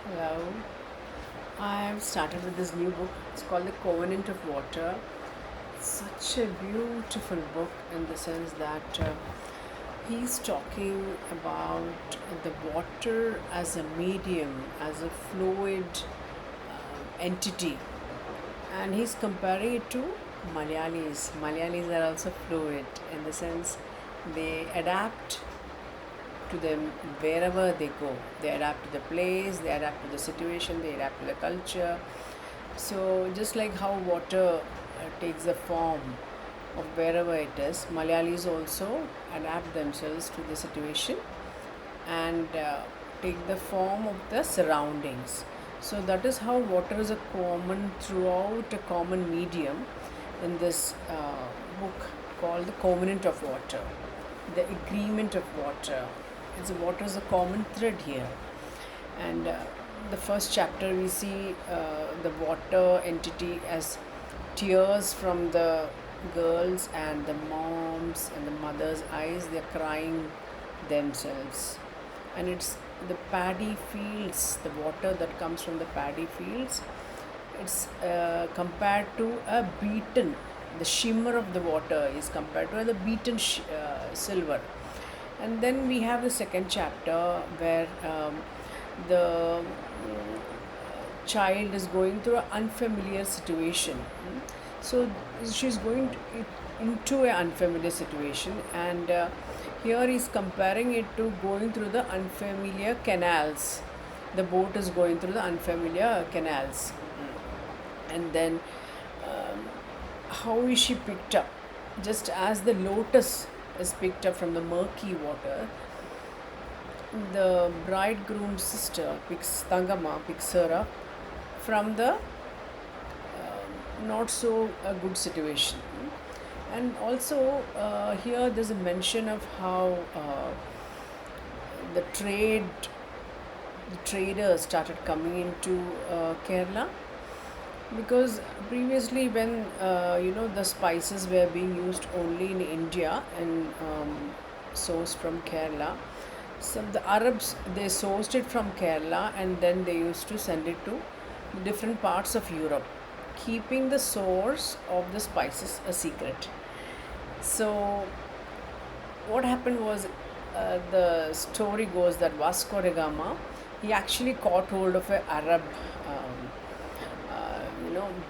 Hello. I've started with this new book. It's called The Covenant of Water. Such a beautiful book in the sense that he's talking about the water as a medium, as a fluid entity, and he's comparing it to Malayalis. Malayalis are also fluid in the sense they adapt to them wherever they go. They adapt to the place, they adapt to the situation, they adapt to the culture. So, just like how water takes the form of wherever it is, Malayalis also adapt themselves to the situation and take the form of the surroundings. So, that is how water is a common throughout a common medium in this book called The Covenant of Water, the agreement of water. Water is a common thread here. And the first chapter, we see the water entity as tears from the girls and the moms and the mothers' eyes. They're crying themselves. And it's the paddy fields, the water that comes from the paddy fields. It's compared to a beaten, the shimmer of the water is compared to the beaten silver. And then we have the second chapter where the child is going through an unfamiliar situation. So she's going into an unfamiliar situation, and here he's comparing it to going through the unfamiliar canals. The boat is going through the unfamiliar canals, and then how is she picked up? Just as the lotus is picked up from the murky water, the bridegroom's sister Tangama picks her up from the not so good situation. And also, here there's a mention of how the the traders started coming into Kerala, because previously when the spices were being used only in India and sourced from Kerala, some the Arabs, they sourced it from Kerala and then they used to send it to different parts of Europe, keeping the source of the spices a secret. So what happened was, the story goes that Vasco da Gama, he actually caught hold of an Arab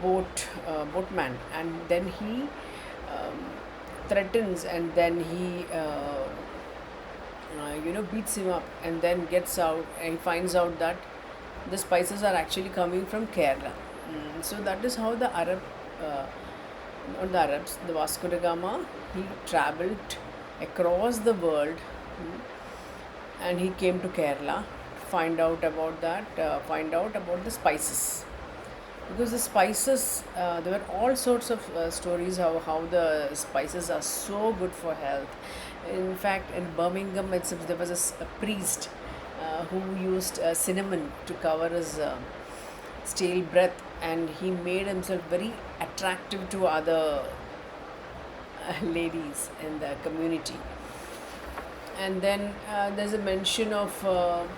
boatman, and then he threatens, and then he beats him up, and then gets out and he finds out that the spices are actually coming from Kerala. So that is how the not the Arabs, the Vasco da Gama, he traveled across the world, and he came to Kerala to find out about the spices. Because the spices, there were all sorts of stories how the spices are so good for health. In fact, in Birmingham itself, there was a priest who used cinnamon to cover his stale breath, and he made himself very attractive to other ladies in the community. And then there's a mention of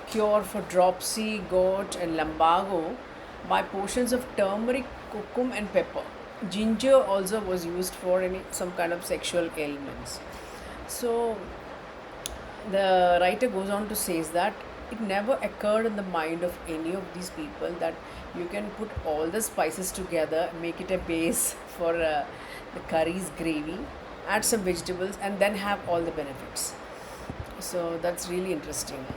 cure for dropsy, gout, and lumbago by portions of turmeric, curcum, and pepper. Ginger also was used for some kind of sexual ailments. So the writer goes on to say that it never occurred in the mind of any of these people that you can put all the spices together, make it a base for the curry's gravy, add some vegetables, and then have all the benefits. So that's really interesting.